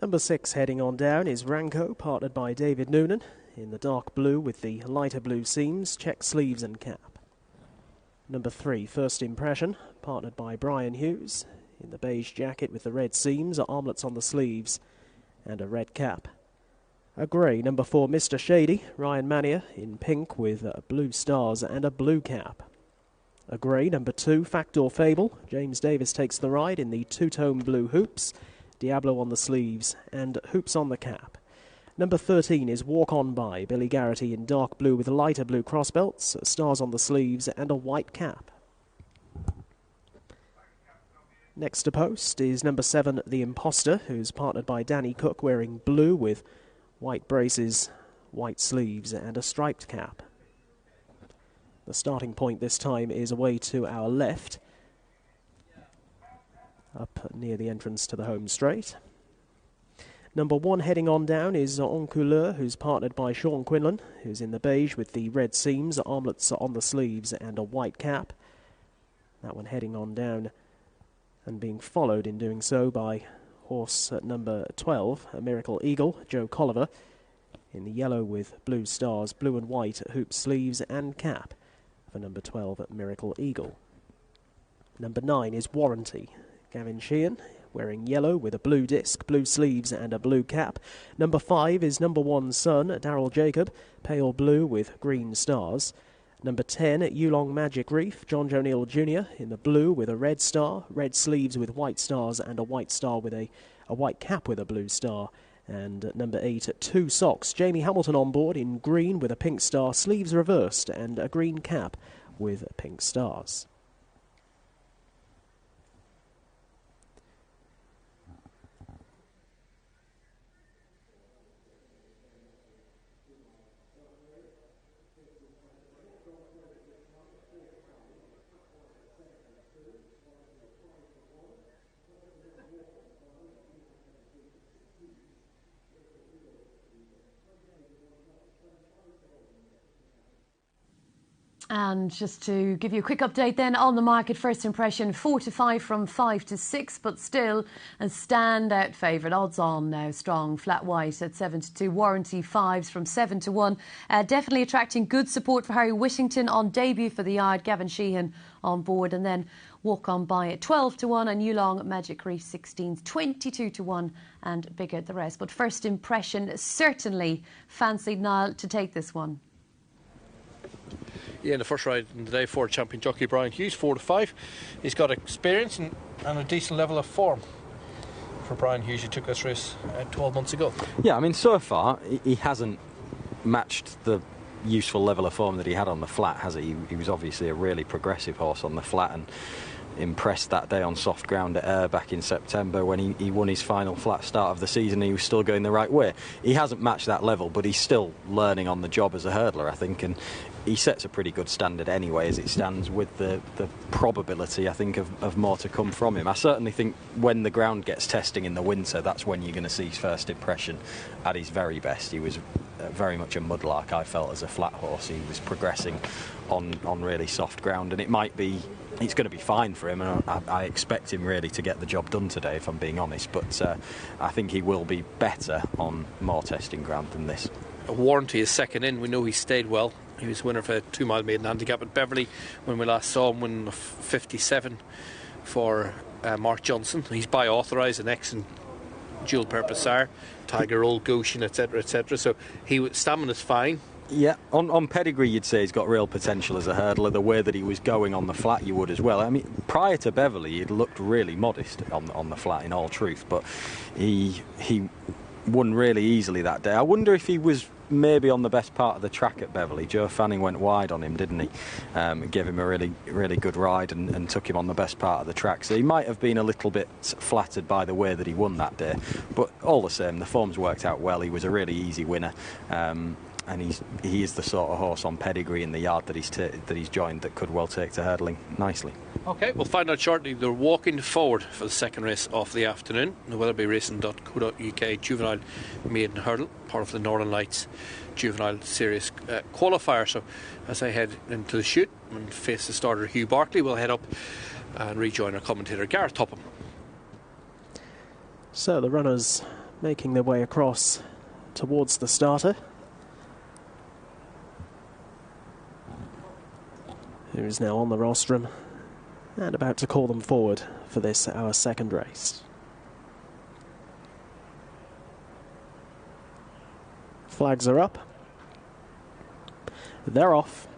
Number 6 heading on down is Ranko, partnered by David Noonan, in the dark blue with the lighter blue seams, check sleeves and cap. Number 3, First Impression, partnered by Brian Hughes, in the beige jacket with the red seams, armlets on the sleeves and a red cap. A grey, number 4, Mr. Shady, Ryan Mania, in pink with blue stars and a blue cap. A grey, number 2, Fact or Fable, James Davis takes the ride in the two-tone blue hoops, Diablo on the sleeves and hoops on the cap. Number 13 is Walk On By, Billy Garrity in dark blue with lighter blue crossbelts, stars on the sleeves and a white cap. Next to post is number 7, The Imposter, who's partnered by Danny Cook, wearing blue with white braces, white sleeves and a striped cap. The starting point this time is away to our left, up near the entrance to the home straight. Number 1 heading on down is En Couleur, who's partnered by Sean Quinlan, who's in the beige with the red seams, armlets on the sleeves and a white cap. That one heading on down and being followed in doing so by horse at number 12, a Miracle Eagle, Joe Colliver, in the yellow with blue stars, blue and white hoop sleeves and cap for number 12 at Miracle Eagle. Number 9 is Warranty, Gavin Sheehan, wearing yellow with a blue disc, blue sleeves and a blue cap. Number 5 is number 1 Son, Daryl Jacob, pale blue with green stars. Number 10, Yulong Magic Reef, John O'Neill Jr. in the blue with a red star, red sleeves with white stars and a white star with a white cap with a blue star. And number 8, Two Socks, Jamie Hamilton on board in green with a pink star, sleeves reversed and a green cap with pink stars. And just to give you a quick update then on the market, First Impression 4 to 5 from 5 to 6, but still a standout favourite. Odds on now, strong, flat white at 7 to 2. Warranty 5s from 7 to 1. Definitely attracting good support for Harry Whittington on debut for the yard. Gavin Sheehan on board, and then Walk On By at 12 to 1 and Yulong Magic Reef 16s 22 to 1 and bigger the rest. But First Impression certainly fancied Niall to take this one. Yeah, in the first ride in the day for champion jockey Brian Hughes, 4 to 5. He's got experience and a decent level of form for Brian Hughes. He took this race 12 months ago. Yeah, I mean, so far he hasn't matched the useful level of form that he had on the flat, has he? He was obviously a really progressive horse on the flat and impressed that day on soft ground at Ayr back in September when he won his final flat start of the season. He was still going the right way. He hasn't matched that level, but he's still learning on the job as a hurdler, I think, and he sets a pretty good standard anyway as it stands, with the probability, I think, of more to come from him. I certainly think when the ground gets testing in the winter, that's when you're going to see his First Impression at his very best. He was very much a mudlark, I felt, as a flat horse. He was progressing on really soft ground, and it's going to be fine for him, and I expect him really to get the job done today, if I'm being honest, but I think he will be better on more testing ground than this. Warranty is second in. We know he stayed well. He was winner for a 2 mile maiden handicap at Beverley when we last saw him win 57 for Mark Johnson. He's by authorised, an excellent dual purpose sire, Tiger, Old Goshen, etc, etc. So stamina's fine. Yeah, on pedigree you'd say he's got real potential as a hurdler. The way that he was going on the flat you would as well. I mean, prior to Beverley he'd looked really modest on the flat, in all truth, but he won really easily that day. I wonder if he was maybe on the best part of the track at Beverley. Joe Fanning went wide on him, didn't he? Gave him a really good ride and took him on the best part of the track. So he might have been a little bit flattered by the way that he won that day. But all the same, the form's worked out well. He was a really easy winner. and he is the sort of horse on pedigree in the yard that he's joined that could well take to hurdling nicely. Okay, we'll find out shortly. They're walking forward for the second race of the afternoon. The wetherby juvenile maiden hurdle, part of the Northern Lights Juvenile Series qualifier. So as I head into the chute and face the starter Hugh Barkley, we'll head up and rejoin our commentator Gareth Topham. So the runners making their way across towards the starter, who is now on the rostrum and about to call them forward for this, our second race. Flags are up. They're off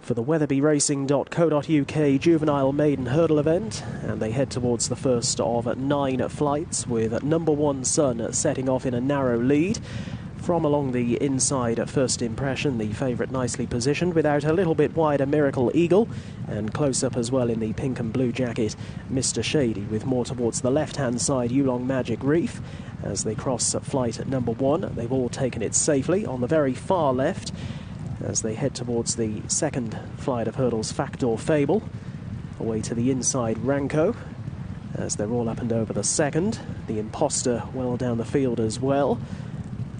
for the wetherby.racing.co.uk juvenile maiden hurdle event, and they head towards the first of 9 flights, with number 1 Sun setting off in a narrow lead. From along the inside at First Impression, the favourite nicely positioned, without a little bit wider Miracle Eagle, and close up as well in the pink and blue jacket Mr. Shady, with more towards the left hand side Yulong Magic Reef. As they cross flight at number 1, they've all taken it safely on the very far left as they head towards the second flight of hurdles, Factor Fable, away to the inside Ranko, as they're all up and over the second. The Imposter well down the field as well,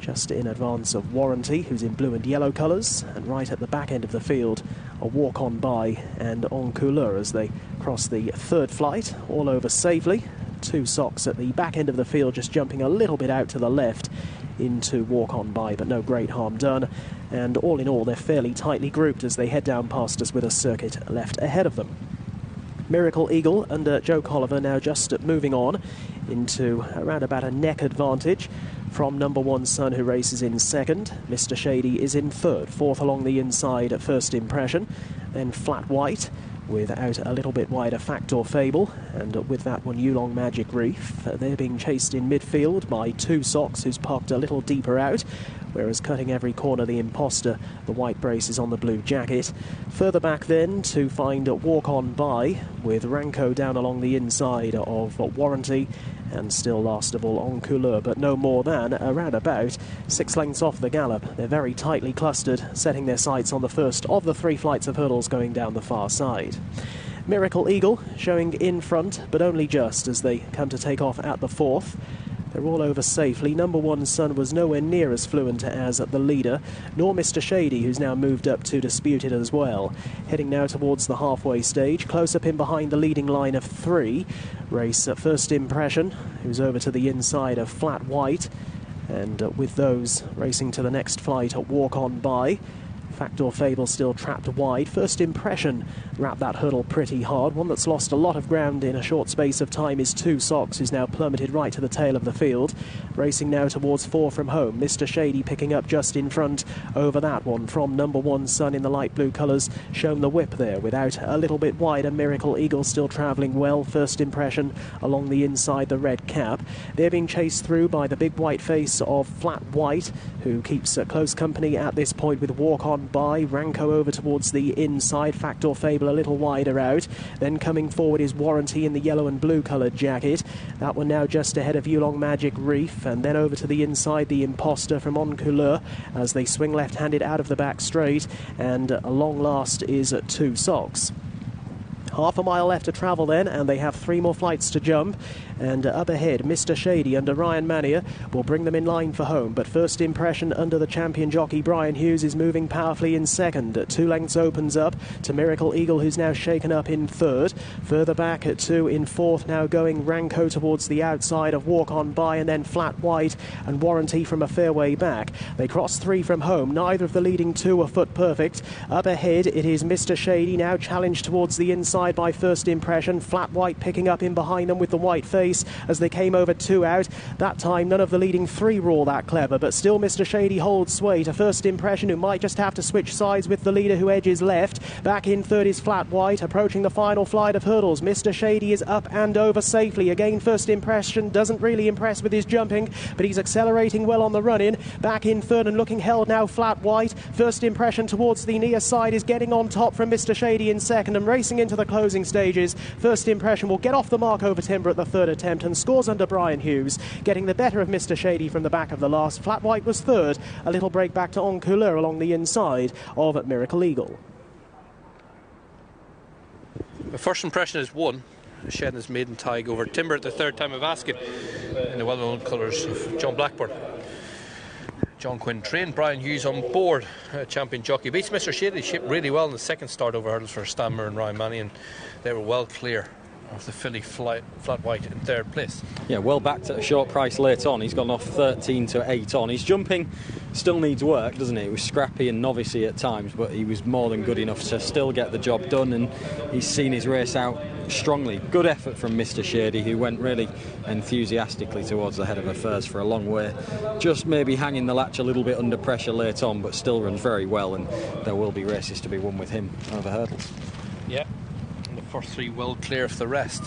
just in advance of Warranty, who's in blue and yellow colours, and right at the back end of the field, a Walk On By and En Couleur as they cross the third flight, all over safely. 2 Socks at the back end of the field, just jumping a little bit out to the left into Walk On By, but no great harm done. And all in all, they're fairly tightly grouped as they head down past us with a circuit left ahead of them. Miracle Eagle under Joe Colliver now just moving on into around about a neck advantage from number 1 Sun, who races in second. Mr. Shady is in third. Fourth along the inside at First Impression. Then Flat White without a little bit wider Factor Fable, and with that one Yulong Magic Reef. They're being chased in midfield by 2 Socks, who's parked a little deeper out, whereas cutting every corner the Imposter, the white brace, is on the blue jacket. Further back then to find Walk On By, with Ranko down along the inside of Warranty, and still last of all En Couleur, but no more than around about 6 lengths off the gallop. They're very tightly clustered, setting their sights on the first of the 3 flights of hurdles going down the far side. Miracle Eagle showing in front, but only just, as they come to take off at the fourth. They're all over safely. Number 1 Sun was nowhere near as fluent as the leader, nor Mr. Shady, who's now moved up to dispute it as well. Heading now towards the halfway stage, close up in behind the leading line of 3. Race at First Impression, who's over to the inside of Flat White, and with those racing to the next flight at Walk On By. Factor Fable still trapped wide. First Impression wrapped that hurdle pretty hard. One that's lost a lot of ground in a short space of time is 2 Socks, who's now plummeted right to the tail of the field. Racing now towards 4 from home. Mr. Shady picking up just in front over that one from number 1 Sun in the light blue colours, shown the whip there without a little bit wider. Miracle Eagle still travelling well. First Impression along the inside, the red cap. They're being chased through by the big white face of Flat White, who keeps close company at this point with Walk On By. Ranko over towards the inside. Factor Fable a little wider out. Then coming forward is Warranty in the yellow and blue coloured jacket. That one now just ahead of Yulong Magic Reef, and then over to the inside the Imposter from En Couleur as they swing left-handed out of the back straight, and a long last is 2 Socks. Half a mile left to travel then, and they have 3 more flights to jump. And up ahead, Mr. Shady under Ryan Mania will bring them in line for home. But First Impression under the champion jockey Brian Hughes is moving powerfully in second. 2 lengths opens up to Miracle Eagle, who's now shaken up in third. Further back at 2 in fourth, now going Ranko towards the outside of Walk On By, and then Flat White and Warranty from a fair way back. They cross 3 from home. Neither of the leading 2 are foot perfect. Up ahead, it is Mr. Shady, now challenged towards the inside by First Impression. Flat White picking up in behind them with the white face as they came over 2 out. That time none of the leading 3 were all that clever, but still Mr. Shady holds sway to First Impression, who might just have to switch sides with the leader, who edges left. Back in third is Flat White, approaching the final flight of hurdles. Mr. Shady is up and over safely. Again, First Impression doesn't really impress with his jumping, but he's accelerating well on the run-in. Back in third and looking held now Flat White. First Impression towards the near side is getting on top from Mr. Shady in second, and racing into the closing stages. First impression will get off the mark over timber at the third attempt and scores under Brian Hughes, getting the better of Mr. Shady from the back of the last. Flat White was third, a little break back to En Couleur along the inside of Miracle Eagle. The first impression is 1. Shedding his maiden tag over timber at the third time of asking in the well-known colours of John Blackburn. John Quinn trained, Brian Hughes on board, champion jockey. Beats Mr. Shady, shipped really well in the second start over hurdles for Stammer and Ryan Manny, and they were well clear of the filly Flat White in third place. Yeah, well backed at a short price late on. He's gone off 13 to 8 on. His jumping still needs work, doesn't it? It was scrappy and novice-y at times, but he was more than good enough to still get the job done, and he's seen his race out strongly. Good effort from Mr. Shady, who went really enthusiastically towards the head of affairs for a long way. Just maybe hanging the latch a little bit under pressure late on, but still runs very well, and there will be races to be won with him over hurdles. Yeah. The first 3 well clear of the rest.